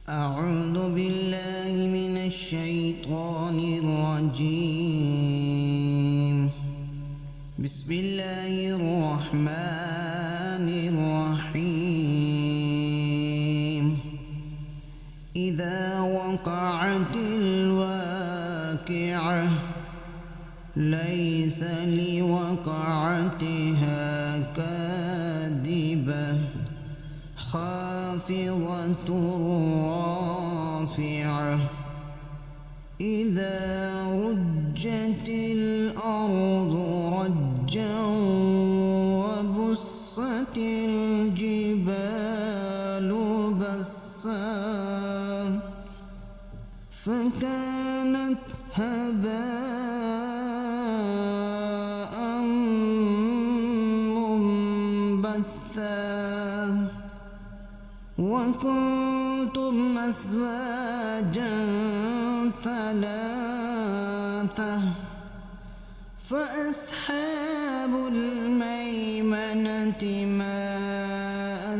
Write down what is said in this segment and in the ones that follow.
أعوذ بالله من الشيطان الرجيم. بسم الله الرحمن الرحيم. إذا وقعت الواقعة ليس لوقعتها كاذبة خافضة رافعة إذا رجت الأرض رجا وبست الجبال بسا فكانت هباء منبثا وكنتم أزواجا ثلاثة فأصحاب الميمنة ما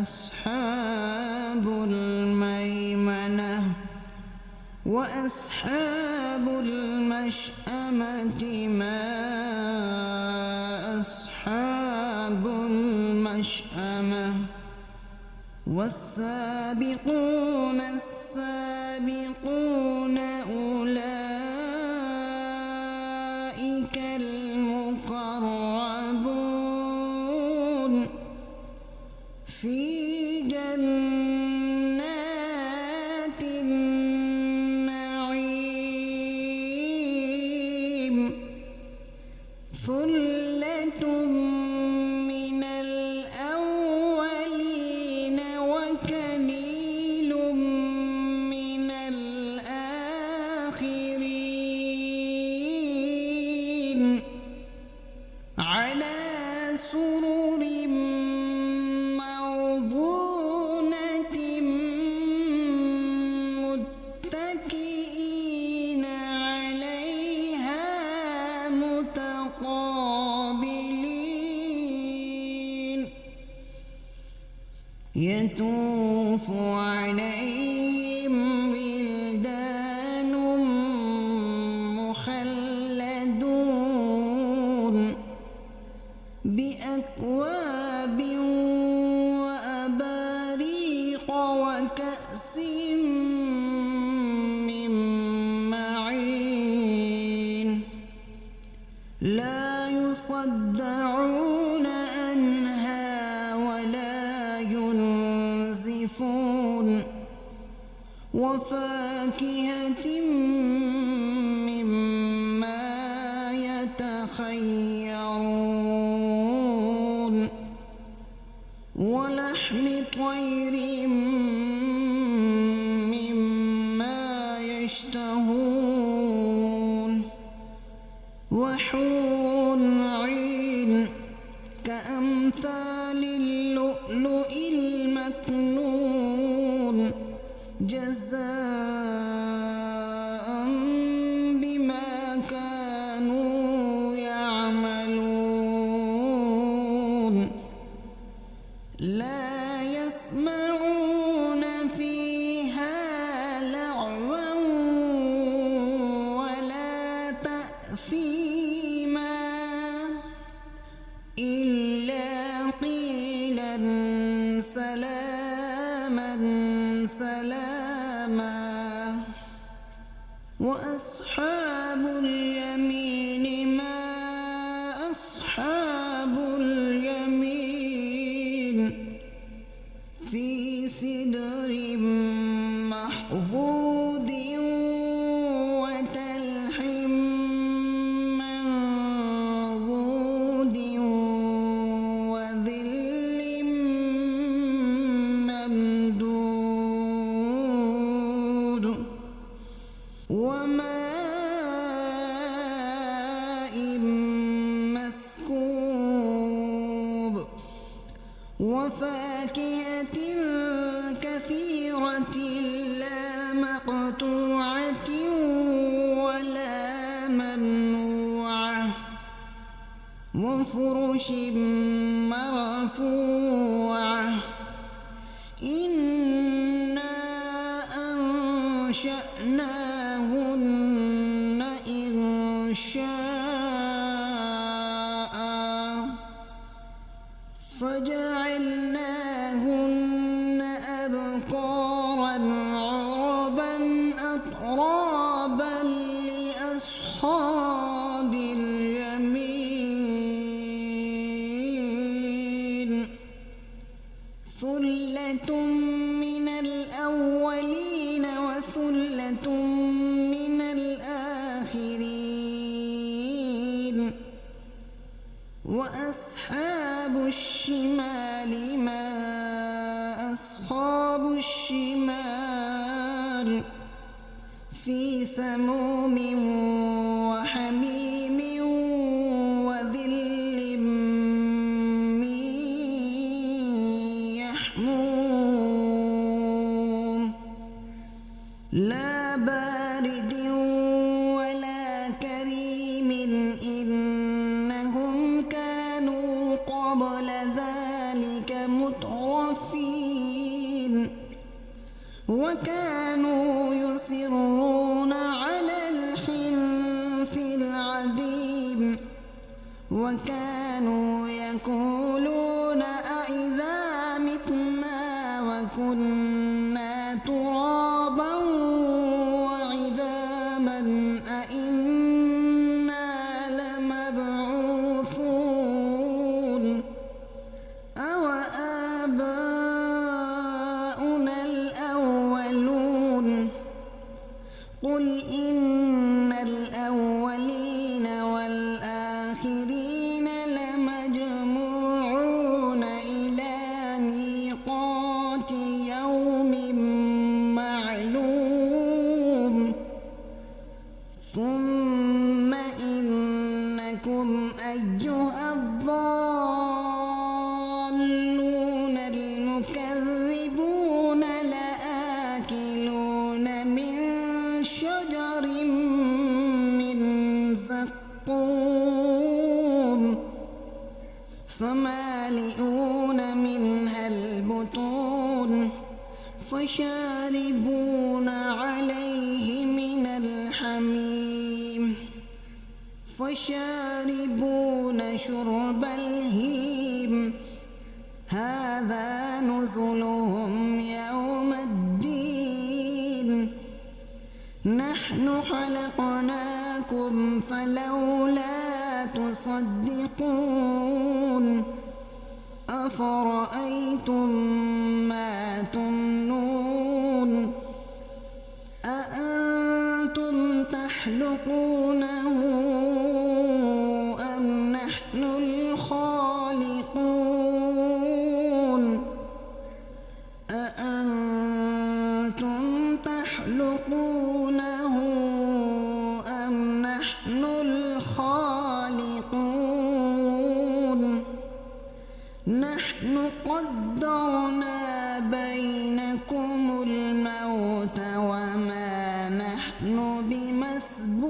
أصحاب الميمنة وأصحاب المشأمة ما أصحاب المشأمة والسابقون السابقون أولئك المقربون في جنات النعيم ثلة من الأولين وقليل من الآخرين على سرر موضونة متكئين عليها متقابلين يطوف عليهم ولدان مخلدون بأكواب وأباريق وكأس من معين لا يصدعون عنها ولا ينزفون وفاكهة مما يتخيرون ولحم طير مما يشتهون وحور عين كأمثال اللؤلؤ المكنون جزاء بما كانوا يعملون لا يسمعون فيها لغوا ولا تأثيما إلا قيلا سلاما سلاما وأصحاب اليمين ما أصحاب اليمين في سدر محفوظ وتلح منضود وظل ممدود وماء مسكوب وفاكهة كثيرة لا مقطوعة ولا ممنوعة وفرش مرفوعة إنا أنشأناهن إنشاء فجعلناهن أبكارا عربا أترابا لأصحاب اليمين ثلة من الأولين وثلة من الآخرين وأصحاب الشمال ما أصحاب الشمال في سموم وحميم وظل من يحموم لا بارد ولا كريم إنهم كانوا قبل ذلك مترفين وكانوا يصرون على الحنث العظيم وكانوا يقولون أإذا متنا وكنا ترابا وعظاما أإنا لمبعوثون أو آباؤنا الأولون قل إن الأولين والآخرين لمجموعون إلى ميقات يوم معلوم ثم إنكم أيها الضالون المكذبون لآكلون من شجر من زقوم فمالئون منها البطون فشاربون عليه من الحميم فشاربون شرب الهيم هذا نزلهم يوم الدين نحن خلقناكم فلولا تصدقون أفرأيتم ما تمنون أأنتم تخلقونه أم نحن الخالقون أأنتم تخلقونه أم نحن الخالقون نحن قدرنا بينكم الموت وما نحن بمسبوقين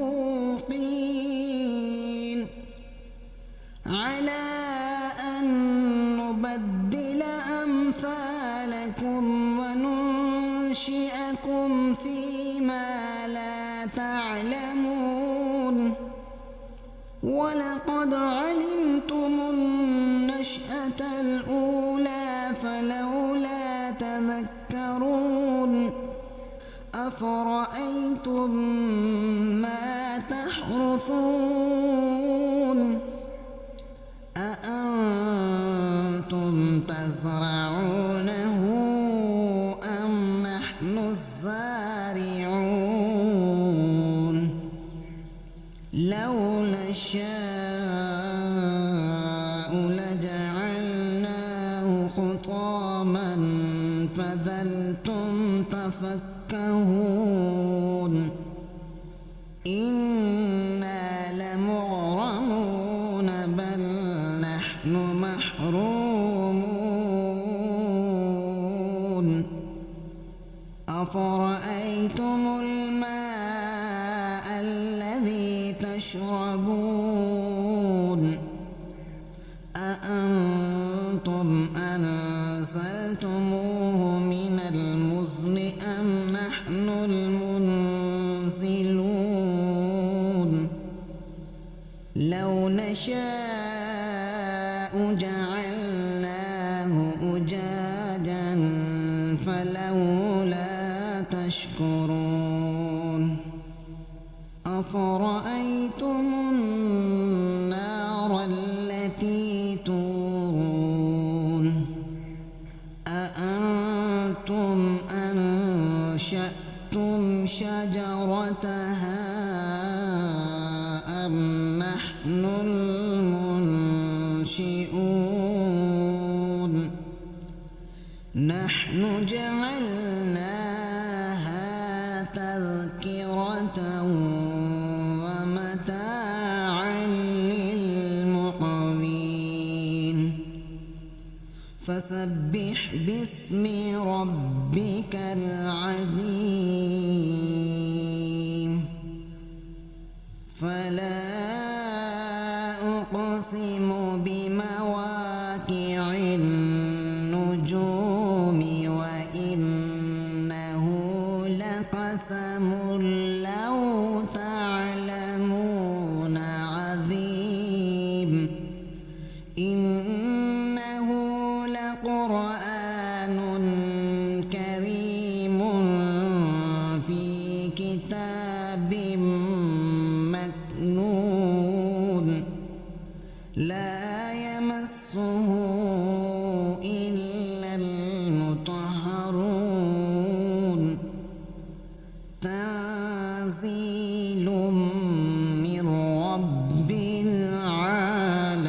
على أن نبدل أمثالكم وننشئكم فيما لا تعلمون ولقد علمتم النشأة الأولى فلولا تذكرون أفرأيتم ما تحرثون أأنتم تزرعونه أم نحن الزارعون لو نشاء لجعلناه حطاما فظلتم تفكهون إنا لمغرمون بل نحن محرومون أفرأيتم الماء الذي تشربون أأنتم أنزلتموه من المزن أم نحن المنزلون نشاء جعلناه أجاجا فلولا تشكرون أفرأيتم النار التي تورون أأنتم أنشأتم شجرتها أم نحن المنشئون نحن جعلناها تذكرة ومتاعا للمقوين فسبح باسم ربك العظيم فلا أقسم بمواقع النجوم وإنه لقسم لو تعلمون عظيم إنه لقرآن كريم في كتاب مكنون لا يمسه إلا المطهرون تنزيل من رب العالمين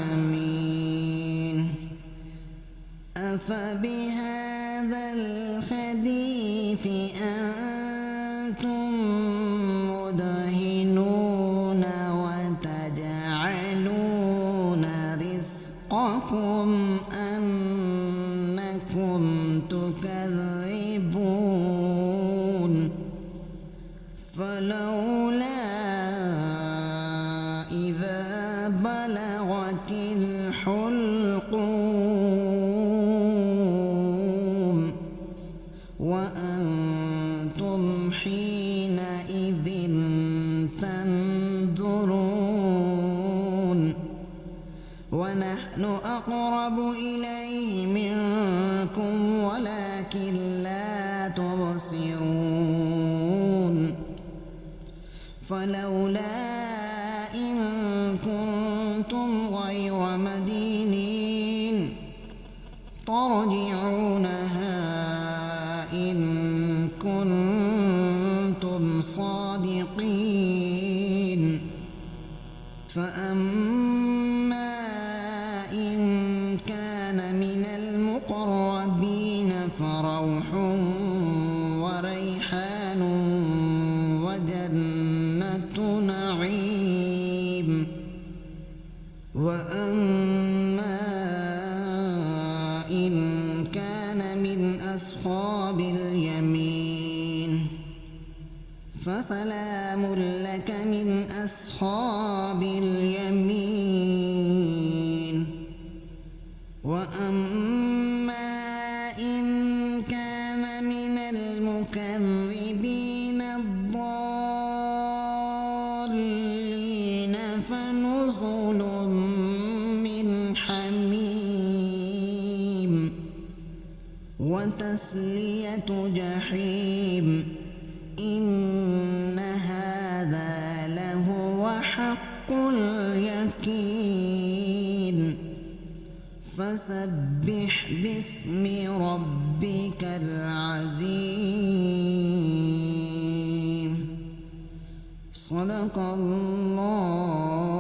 أفبهذا الحديث أنتم مدهنون وتجعلون رزقكم أنكم تكذبون فلولا إذا بلغت الحلقوم وأنتم حينئذ تنظرون ونحن أقرب إليه منكم ولكن لا تبصرون فلولا إن كنتم غير مدينين ترجعونها إن كنتم صادقين فأما إن كان من المقربين فروح وريحان وجنة نعيم وأما إن كان من أصحاب اليمين فسلام لك من أصحاب اليمين وأما إن كان من المكذبين الضالين فنزل من حميم وتسلية جحيم إن هذا لهو حق اليقين فسبح باسم ربك العظيم صدق الله